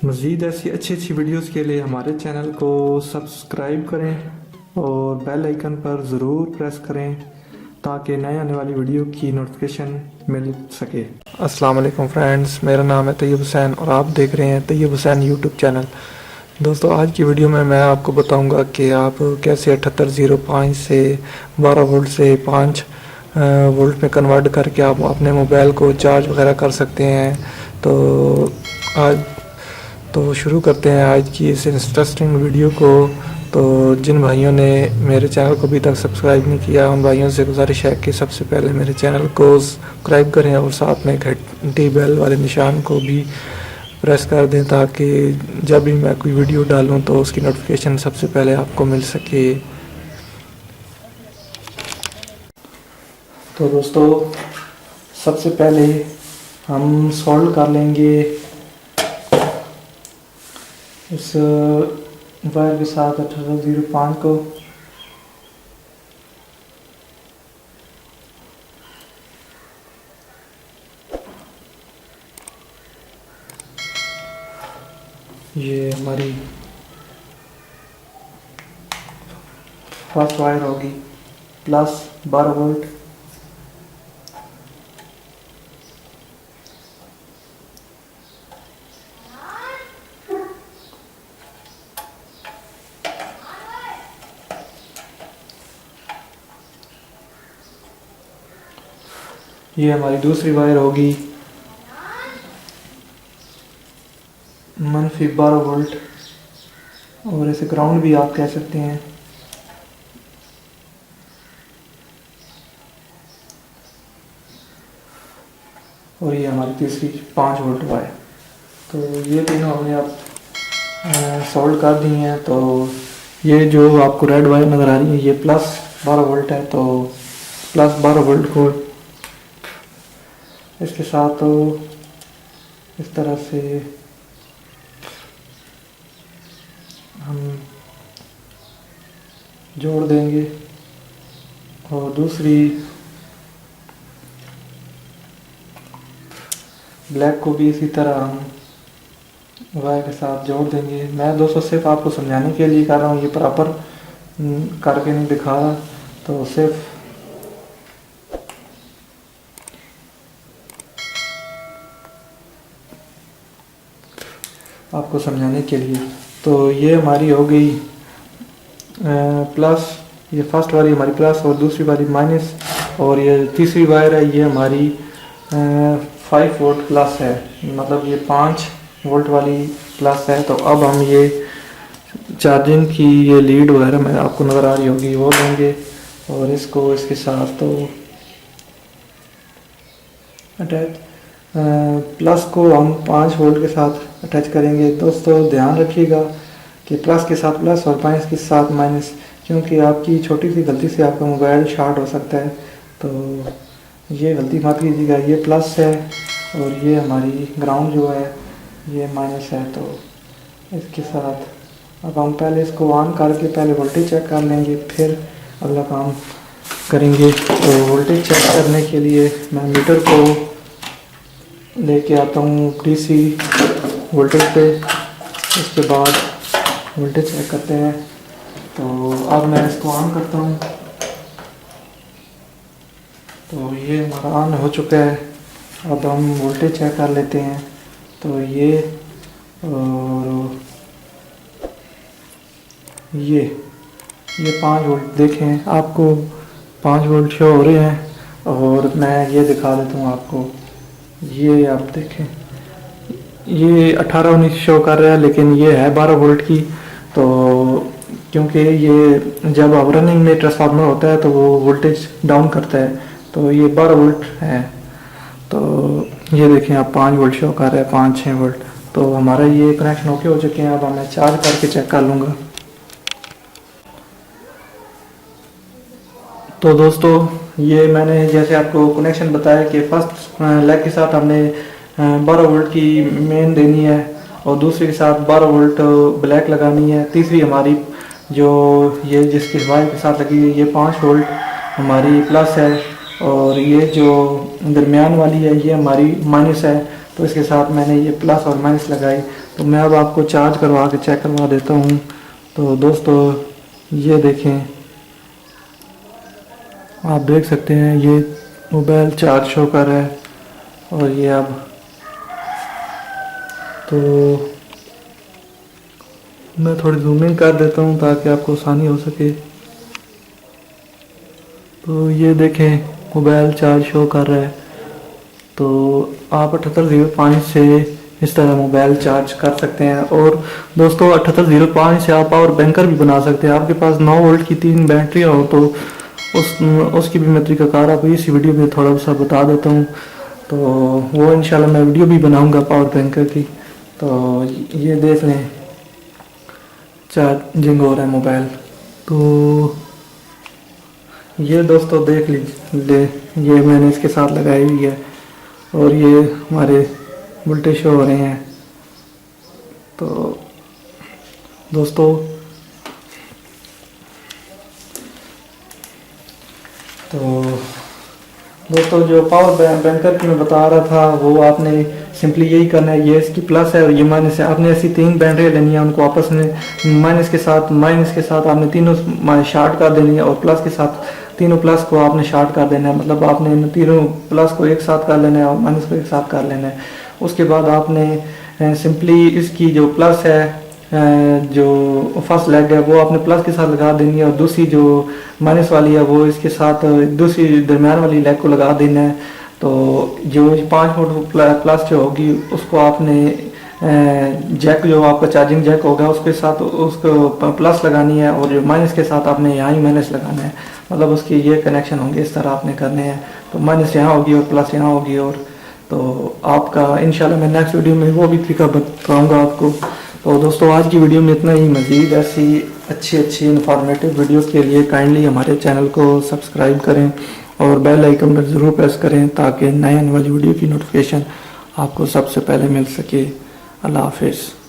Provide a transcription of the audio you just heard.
मज़ीद ऐसी अच्छी अच्छी वीडियोस के लिए हमारे चैनल को सब्सक्राइब करें और बेल आइकन पर ज़रूर प्रेस करें ताकि नए आने वाली वीडियो की नोटिफिकेशन मिल सके। अस्सलाम वालेकुम फ्रेंड्स, मेरा नाम है तैयब हुसैन और आप देख रहे हैं तैयब हुसैन यूट्यूब चैनल। दोस्तों, आज की वीडियो में मैं आपको बताऊंगा कि आप कैसे 7805 से 12 वोल्ट से 5 वोल्ट में कन्वर्ट करके आप अपने मोबाइल को चार्ज वगैरह कर सकते हैं। तो शुरू करते हैं आज की इस इंटरेस्टिंग वीडियो को। तो जिन भाइयों ने मेरे चैनल को अभी तक सब्सक्राइब नहीं किया, उन भाइयों से गुजारिश है कि सबसे पहले मेरे चैनल को सब्सक्राइब करें और साथ में घंटी बेल वाले निशान को भी प्रेस कर दें ताकि जब भी मैं कोई वीडियो डालूं तो उसकी नोटिफिकेशन सबसे पहले आपको मिल सके। तो दोस्तों, सबसे पहले हम सॉल्व कर लेंगे इस वायर के साथ 1805 को। ये हमारी फर्स्ट वायर होगी प्लस 12 वोल्ट। ये हमारी दूसरी वायर होगी मनफी 12 वोल्ट, और इसे ग्राउंड भी आप कह सकते हैं। और ये हमारी तीसरी 5 वोल्ट वायर। तो ये तीनों हमने आप सोल्ड कर दी हैं। तो ये जो आपको रेड वायर नज़र आ रही है ये प्लस 12 वोल्ट है। तो प्लस 12 वोल्ट को इसके साथ तो इस तरह से हम जोड़ देंगे, और दूसरी ब्लैक को भी इसी तरह हम वायर के साथ जोड़ देंगे। मैं दोस्तों सिर्फ आपको समझाने के लिए कर रहा हूँ, ये प्रॉपर करके नहीं दिखा रहा, तो सिर्फ आपको समझाने के लिए। तो ये हमारी हो गई प्लस, ये फर्स्ट वाली हमारी प्लस और दूसरी वाली माइनस, और ये तीसरी वायर है ये हमारी 5 वोल्ट प्लस है, मतलब ये 5 वोल्ट वाली प्लस है। तो अब हम ये चार्जिंग की ये लीड वगैरह में आपको नज़र आ रही होगी वो लेंगे और इसको इसके साथ तो अटैच, प्लस को हम 5 वोल्ट के साथ अटैच करेंगे। दोस्तों ध्यान रखिएगा कि प्लस के साथ प्लस और माइनस के साथ माइनस, क्योंकि आपकी छोटी सी गलती से आपका मोबाइल शॉर्ट हो सकता है। तो ये गलती मत कीजिएगा। ये प्लस है और ये हमारी ग्राउंड जो है ये माइनस है। तो इसके साथ अब हम पहले इसको ऑन करके पहले वोल्टेज चेक कर लेंगे, फिर अगला काम करेंगे। तो वोल्टेज चेक करने के लिए मैं मीटर को लेके आता हूँ डीसी वोल्टेज पे, उसके बाद वोल्टेज चेक करते हैं। तो अब मैं इसको ऑन करता हूँ। तो ये हमारा ऑन हो चुका है। अब हम वोल्टेज चेक कर लेते हैं। तो ये और ये 5 वोल्ट देखें, आपको 5 वोल्ट शो हो रहे हैं। और मैं ये दिखा देता हूँ आपको, ये आप देखें ये 18-19 शो कर रहा है, लेकिन ये है 12 वोल्ट की। तो क्योंकि ये जब आप रनिंग में ट्रांसफार्मर होता है तो वो वोल्टेज डाउन करता है, तो ये 12 वोल्ट है। तो ये देखें आप 5 वोल्ट शो कर रहा है, 5-6 वोल्ट। तो हमारा ये कनेक्शन ओके हो चुके हैं। अब मैं चार्ज करके चेक कर लूँगा। तो दोस्तों, ये मैंने जैसे आपको कनेक्शन बताया कि फर्स्ट लेग के साथ हमने 12 वोल्ट की मेन देनी है और दूसरे के साथ 12 वोल्ट ब्लैक लगानी है। तीसरी हमारी जो ये जिसकी वायर के साथ लगी हुई ये 5 वोल्ट हमारी प्लस है, और ये जो दरमियान वाली है ये हमारी माइनस है। तो इसके साथ मैंने ये प्लस और माइनस लगाई। तो मैं अब आपको चार्ज करवा के चेक करवा देता हूँ। तो दोस्तों ये देखें, आप देख सकते हैं ये मोबाइल चार्ज शो कर रहा है। और ये अब तो मैं थोड़ी जूमिंग कर देता हूँ ताकि आपको आसानी हो सके। तो ये देखें मोबाइल चार्ज शो कर रहा है। तो आप 7805 से इस तरह मोबाइल चार्ज कर सकते हैं। और दोस्तों 7805 से आप पावर बैंकर भी बना सकते हैं। आपके पास 9 वोल्ट की 3 बैटरियाँ हो तो उसकी भी मैं तरीकाकार आपको इसी वीडियो में थोड़ा सा बता देता हूँ। तो वो इंशाल्लाह मैं वीडियो भी बनाऊंगा पावर बैंकर की। तो ये देख लें चार्जिंग हो रहा है मोबाइल। तो ये दोस्तों देख लीजिए, ये मैंने इसके साथ लगाई हुई है और ये हमारे वोल्टेज शो हो रहे हैं। तो दोस्तों जो पावर बैंकर की मैं बता रहा था वो आपने सिंपली यही करना है। ये इसकी प्लस है और ये माइनस है। आपने ऐसी 3 बैटरियाँ लेनी है, उनको आपस में माइनस के साथ आपने तीनों शार्ट कर देनी है और प्लस के साथ तीनों प्लस को आपने शार्ट कर देना है। मतलब आपने इन तीनों प्लस को एक साथ कर लेना है और माइनस को एक साथ कर लेना है। उसके बाद आपने सिंपली इसकी जो प्लस है, जो फर्स्ट लेग है वो आपने प्लस के साथ लगा देनी है और दूसरी जो माइनस वाली है वो इसके साथ दूसरी दरम्यान वाली लेग को लगा देना है। तो जो 5 वोल्ट प्लस जो होगी उसको आपने जैक जो आपका चार्जिंग जैक होगा उसके साथ उसको प्लस लगानी है और जो माइनस के साथ आपने यहाँ ही माइनस लगाना है। मतलब उसकी ये कनेक्शन होंगे, इस तरह आपने करने हैं। तो माइनस यहाँ होगी और प्लस यहाँ होगी। और तो आपका इंशाल्लाह मैं नेक्स्ट वीडियो में वो भी तरीका बताऊँगा आपको। तो दोस्तों आज की वीडियो में इतना ही। मज़ीद ऐसी अच्छी इन्फॉर्मेटिव वीडियो के लिए काइंडली हमारे चैनल को सब्सक्राइब करें और बेल आइकन पर ज़रूर प्रेस करें ताकि नए आने वाली वीडियो की नोटिफिकेशन आपको सबसे पहले मिल सके। अल्लाह हाफिज़।